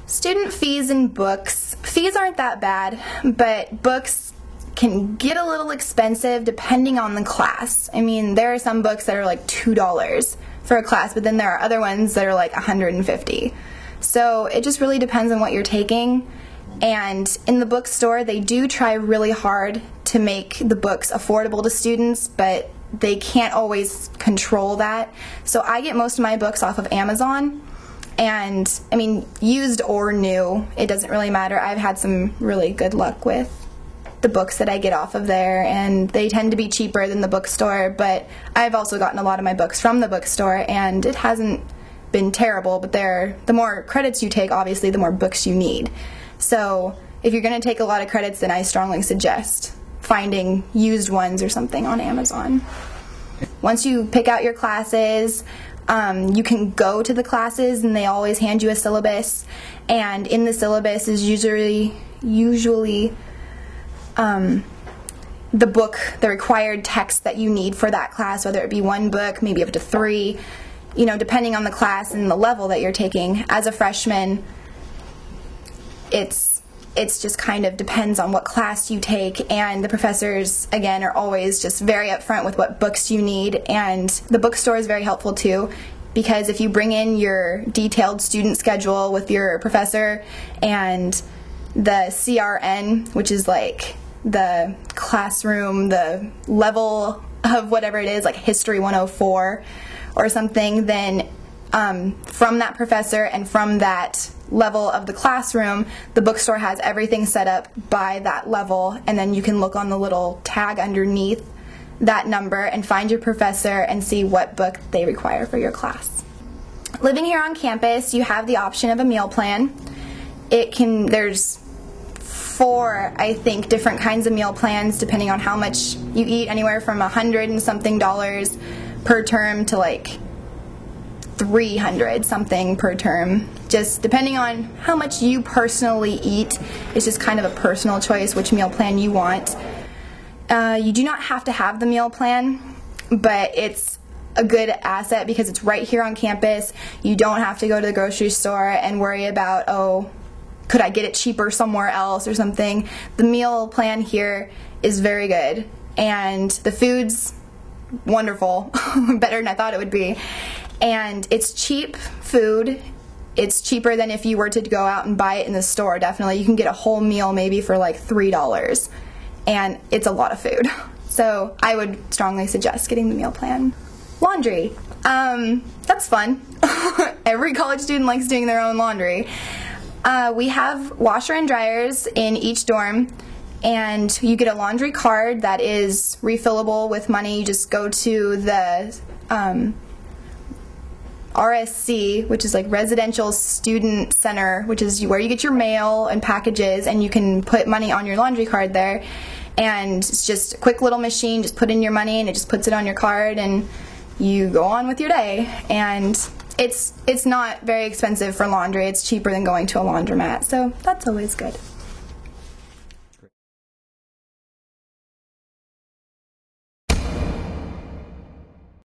Student fees and books. Fees aren't that bad, but books can get a little expensive depending on the class. I mean, there are some books that are like $2 for a class, but then there are other ones that are like $150. So it just really depends on what you're taking. And in the bookstore, they do try really hard to make the books affordable to students, but they can't always control that. So I get most of my books off of Amazon. And, I mean, used or new, it doesn't really matter. I've had some really good luck with the books that I get off of there, and they tend to be cheaper than the bookstore, but I've also gotten a lot of my books from the bookstore, and it hasn't been terrible, but the more credits you take, obviously, the more books you need. So if you're going to take a lot of credits, then I strongly suggest finding used ones or something on Amazon. Once you pick out your classes, you can go to the classes, and they always hand you a syllabus, and in the syllabus is usually the book, the required text that you need for that class, whether it be one book, maybe up to 3, you know, depending on the class and the level that you're taking. As a freshman, it's just kind of depends on what class you take, and the professors, again, are always just very upfront with what books you need, and the bookstore is very helpful too, because if you bring in your detailed student schedule with your professor and the CRN, which is like the classroom, the level of whatever it is, like History 104 or something, then from that professor and from that level of the classroom, the bookstore has everything set up by that level, and then you can look on the little tag underneath that number and find your professor and see what book they require for your class. Living here on campus, you have the option of a meal plan. There's 4, I think, different kinds of meal plans depending on how much you eat, anywhere from $100 and something per term to like $300 something per term, just depending on how much you personally eat. It's just kind of a personal choice which meal plan you want. You do not have to have the meal plan, but it's a good asset because it's right here on campus. You don't have to go to the grocery store and worry about, oh, could I get it cheaper somewhere else or something. The meal plan here is very good, and the food's wonderful, better than I thought it would be. And it's cheap food. It's cheaper than if you were to go out and buy it in the store, definitely. You can get a whole meal maybe for like $3, and it's a lot of food. So I would strongly suggest getting the meal plan. Laundry. That's fun. Every college student likes doing their own laundry. We have washer and dryers in each dorm, and you get a laundry card that is refillable with money. You just go to the RSC, which is like Residential Student Center, which is where you get your mail and packages, and you can put money on your laundry card there. And it's just a quick little machine, just put in your money and it just puts it on your card, and you go on with your day. And it's not very expensive for laundry. It's cheaper than going to a laundromat, so that's always good.